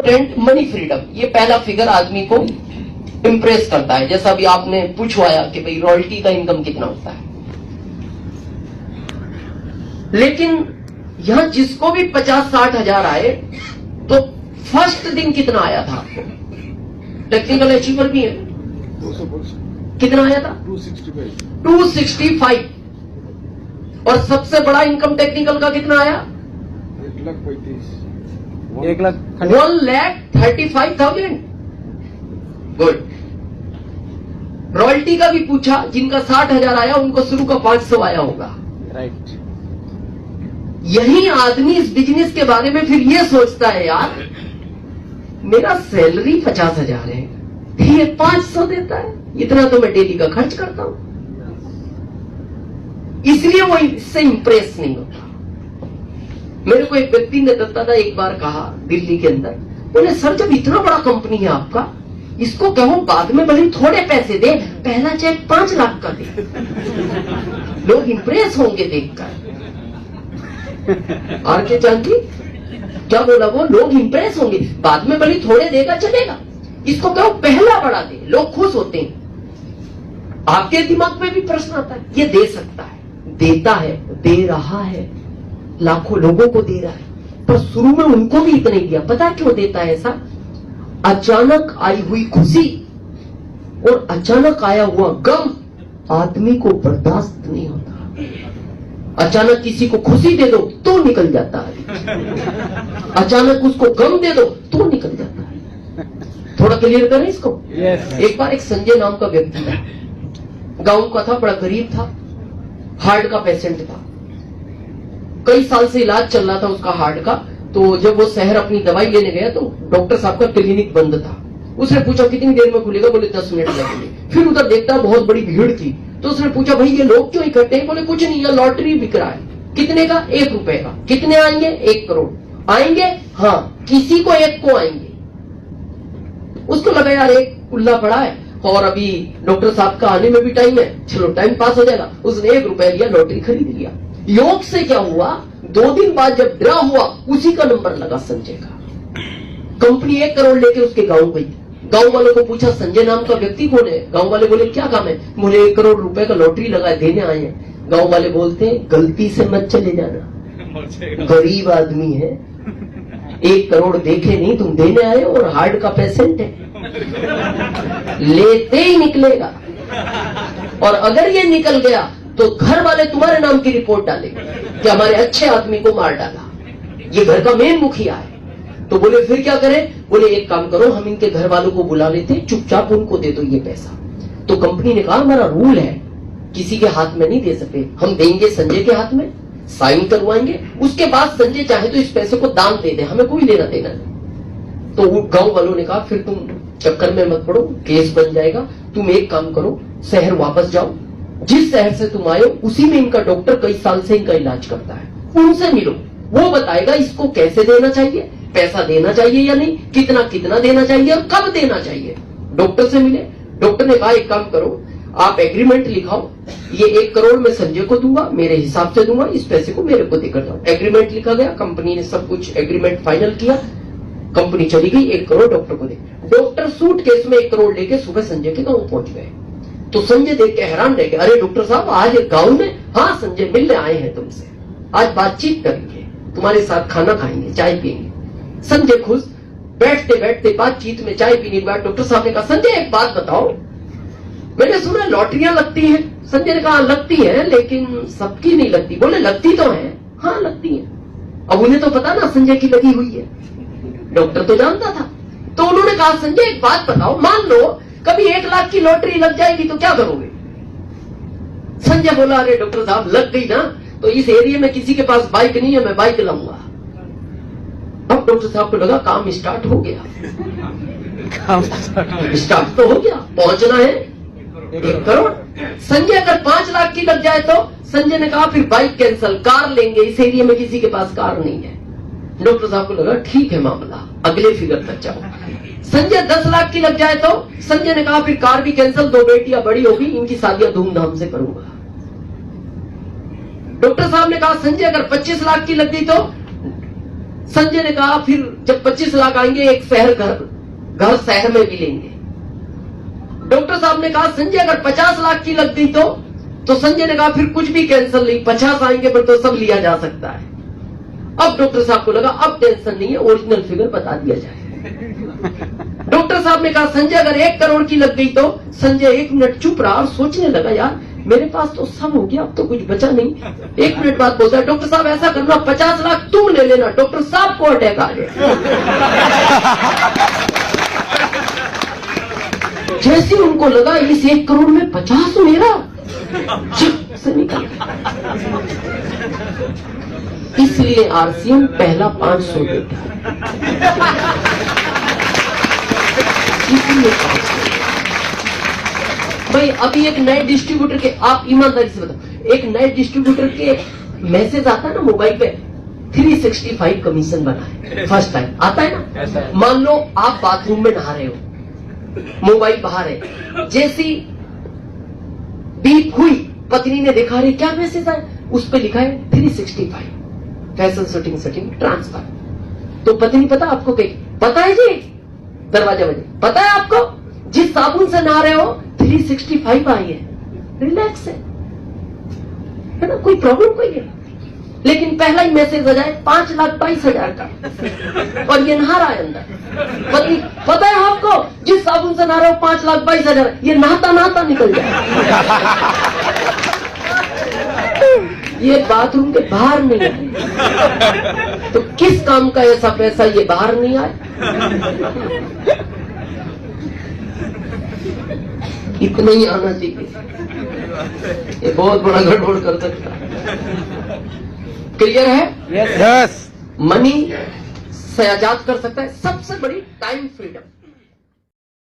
Important money freedom, ये पहला figure आदमी को इंप्रेस करता है। जैसा अभी आपने पूछवाया कि भाई रॉयल्टी का इनकम कितना होता है, लेकिन यहां जिसको भी 50-60 हजार आए तो फर्स्ट दिन कितना आया था आपको? टेक्निकल अचीवर भी है, कितना आया था? 265। और सबसे बड़ा इनकम टेक्निकल का कितना आया? 1,35,000। गुड। रॉयल्टी का भी पूछा, जिनका 60,000 आया उनको शुरू का 500 आया होगा। राइट। यही आदमी इस बिजनेस के बारे में फिर ये सोचता है, यार मेरा सैलरी 50,000 है, ये 500 देता है, इतना तो मैं डेली का खर्च करता हूं, इसलिए वो इससे इंप्रेस नहीं होता। मेरे को एक व्यक्ति ने दत्ता एक बार कहा दिल्ली के अंदर, बोले सर जब इतना बड़ा कंपनी है आपका, इसको कहो बाद में भले थोड़े पैसे दे, पहला चेक 5 लाख का दे, लोग इंप्रेस होंगे देखकर। आर के चांदी क्या बोला वो? लोग इंप्रेस होंगे, बाद में भले थोड़े देगा चलेगा, इसको कहो पहला बड़ा दे, लोग खुश होते हैं। आपके दिमाग में भी प्रश्न आता है, ये दे सकता है, देता है, दे रहा है, लाखों लोगों को दे रहा है, पर शुरू में उनको भी इतना ही दिया। पता क्यों देता है ऐसा? अचानक आई हुई खुशी और अचानक आया हुआ गम आदमी को बर्दाश्त नहीं होता। अचानक किसी को खुशी दे दो तो निकल जाता है, अचानक उसको गम दे दो तो निकल जाता है। थोड़ा क्लियर करें इसको। yes. एक बार एक संजय नाम का व्यक्ति था, गांव का था, बड़ा गरीब था, हार्ट का पेशेंट था, कई साल से इलाज चल रहा था उसका हार्ट का। तो जब वो शहर अपनी दवाई लेने गया तो डॉक्टर साहब का क्लिनिक बंद था। उसने पूछा कितनी देर में खुलेगा? बोले 10 मिनट लगेंगे। फिर उधर देखता बहुत बड़ी भीड़ थी, तो उसने पूछा भाई ये लोग क्यों इकट्ठे हैं? बोले कुछ नहीं, ये लॉटरी बिक रहा है। कितने का? 1 रुपए का। कितने आएंगे? 1 करोड़ आएंगे। हाँ, किसी को 1 को आएंगे। उसको लगा यार एक उल्ला पड़ा है और अभी डॉक्टर साहब का आने में भी टाइम है, चलो टाइम पास हो जाएगा। उसने 1 रुपया लिया, लॉटरी खरीद लिया। योग से क्या हुआ, 2 दिन बाद जब ड्रा हुआ उसी का नंबर लगा संजय का। कंपनी 1 करोड़ लेके उसके गांव गई। गांव वालों को पूछा संजय नाम का व्यक्ति कौन है? गांव वाले बोले क्या काम है? बोले 1 करोड़ रुपए का लॉटरी लगा देने आए हैं। गांव वाले बोलते हैं गलती से मत चले जाना, गरीब आदमी है, 1 करोड़ देखे नहीं, तुम देने आए और हार्ट का पेशेंट है, लेते ही निकलेगा। और अगर ये निकल गया तो घर वाले तुम्हारे नाम की रिपोर्ट डालेंगे कि हमारे अच्छे आदमी को मार डाला, ये घर का मेन मुखिया है। तो बोले फिर क्या करें? बोले एक काम करो, हम इनके घर वालों को बुला लेते, चुपचाप उनको दे दो ये पैसा। तो कंपनी ने कहा हमारा रूल है, किसी के हाथ में नहीं दे सकते, हम देंगे संजय के हाथ में, साइन करवाएंगे, उसके बाद संजय चाहे तो इस पैसे को दान दे दे, हमें कोई लेना देना नहीं। तो वो गांव वालों ने कहा फिर तुम चक्कर में मत पड़ो, केस बन जाएगा, तुम एक काम करो, शहर वापस जाओ, जिस शहर से तुम आए हो उसी में इनका डॉक्टर कई साल से इनका इलाज करता है, उनसे मिलो, वो बताएगा इसको कैसे देना चाहिए, पैसा देना चाहिए या नहीं, कितना कितना देना चाहिए और कब देना चाहिए। डॉक्टर से मिले, डॉक्टर ने कहा एक काम करो, आप एग्रीमेंट लिखाओ, ये 1 करोड़ मैं संजय को दूंगा, मेरे हिसाब से दूंगा, इस पैसे को मेरे को देकर जाओ। एग्रीमेंट लिखा गया, कंपनी ने सब कुछ एग्रीमेंट फाइनल किया, कंपनी चली गई, 1 करोड़ डॉक्टर को दे। डॉक्टर सूटकेस में 1 करोड़ लेके सुबह संजय के गांव पहुंच गए। तो संजय देख के हैरान रह गए, अरे डॉक्टर साहब आज गांव में? हाँ संजय, मिलने आए हैं तुमसे, आज बातचीत करेंगे, तुम्हारे साथ खाना खाएंगे, चाय पिएंगे। संजय खुश, बैठते बैठते बातचीत में चाय पीने के बाद डॉक्टर साहब ने कहा संजय एक बात बताओ, मैंने सुना लॉटरियां लगती हैं। संजय ने कहा लगती है लेकिन सबकी नहीं लगती। बोले लगती तो है। हाँ लगती है। अब उन्हें तो पता ना संजय की लगी हुई है, डॉक्टर तो जानता था। तो उन्होंने कहा संजय एक बात बताओ, मान लो कभी 1 लाख की लॉटरी लग जाएगी तो क्या करोगे? संजय बोला अरे डॉक्टर साहब लग गई ना तो इस एरिया में किसी के पास बाइक नहीं है, मैं बाइक लाऊंगा। अब डॉक्टर साहब को लगा काम स्टार्ट हो गया, स्टार्ट तो हो गया, पहुंचना है 1 करोड़। संजय अगर 5 लाख की लग जाए तो संजय ने कहा फिर बाइक कैंसल, कार लेंगे, इस एरिया में किसी के पास कार नहीं है। डॉक्टर साहब को लगा ठीक है मामला, अगले फिगर तक जाओ। संजय 10 लाख की लग जाए तो संजय ने कहा फिर कार भी कैंसल, 2 बेटियां बड़ी होगी, इनकी शादियां धूमधाम से करूंगा। डॉक्टर साहब ने कहा संजय अगर 25 लाख की लग गई तो संजय ने कहा फिर जब 25 लाख आएंगे एक घर शहर में भी लेंगे। डॉक्टर साहब ने कहा संजय अगर 50 लाख की लग गई तो संजय ने कहा फिर कुछ भी कैंसिल नहीं, 50 आएंगे पर तो सब लिया जा सकता है। अब डॉक्टर साहब को लगा अब टेंशन नहीं है, ओरिजिनल फिगर बता दिया जाए। डॉक्टर साहब ने कहा संजय अगर 1 करोड़ की लग गई तो संजय 1 मिनट चुप रहा और सोचने लगा यार मेरे पास तो सब हो गया, अब तो कुछ बचा नहीं। 1 मिनट बाद बोलता है डॉक्टर साहब ऐसा करना 50 लाख तुम ले लेना, डॉक्टर साहब को अटैक आ गया। जैसे उनको लगा इस 1 करोड़ में 50 मेरा चिप से निकल गया। इसलिए आरसीएम पहला 500 देता है। इसलिए भाई अभी एक नए डिस्ट्रीब्यूटर के, आप ईमानदारी से बताओ, एक नए डिस्ट्रीब्यूटर के मैसेज आता है ना मोबाइल पे 365 कमीशन बना है, फर्स्ट टाइम आता है ना। मान लो आप बाथरूम में नहा रहे हो, मोबाइल बाहर है, जैसी बीप हुई पत्नी ने देखा रही क्या मैसेज आया, उस पे लिखा है 365 फैशन सेटिंग ट्रांसफर। तो पत्नी पता आपको कही, पता है जी, दरवाजा बजे, पता है आपको जिस साबुन से नहा रहे हो 365 आई है, रिलैक्स है ना, कोई प्रॉब्लम कोई है। लेकिन पहला ही मैसेज आ जाए 5,22,000 का और ये नहा रहा है अंदर। पत्नी पता है आपको जिस साबुन से नहा रहे हो 5,22,000, ये नहाता नहाता निकल जाए। ये बाथरूम के बाहर नहीं है, तो किस काम का ऐसा पैसा ये बाहर नहीं आए? इतना ही आना चाहिए, ये बहुत बड़ा गड़बड़ कर सकता है। क्लियर है? यस। मनी से आजाद कर सकता है, सबसे बड़ी टाइम फ्रीडम।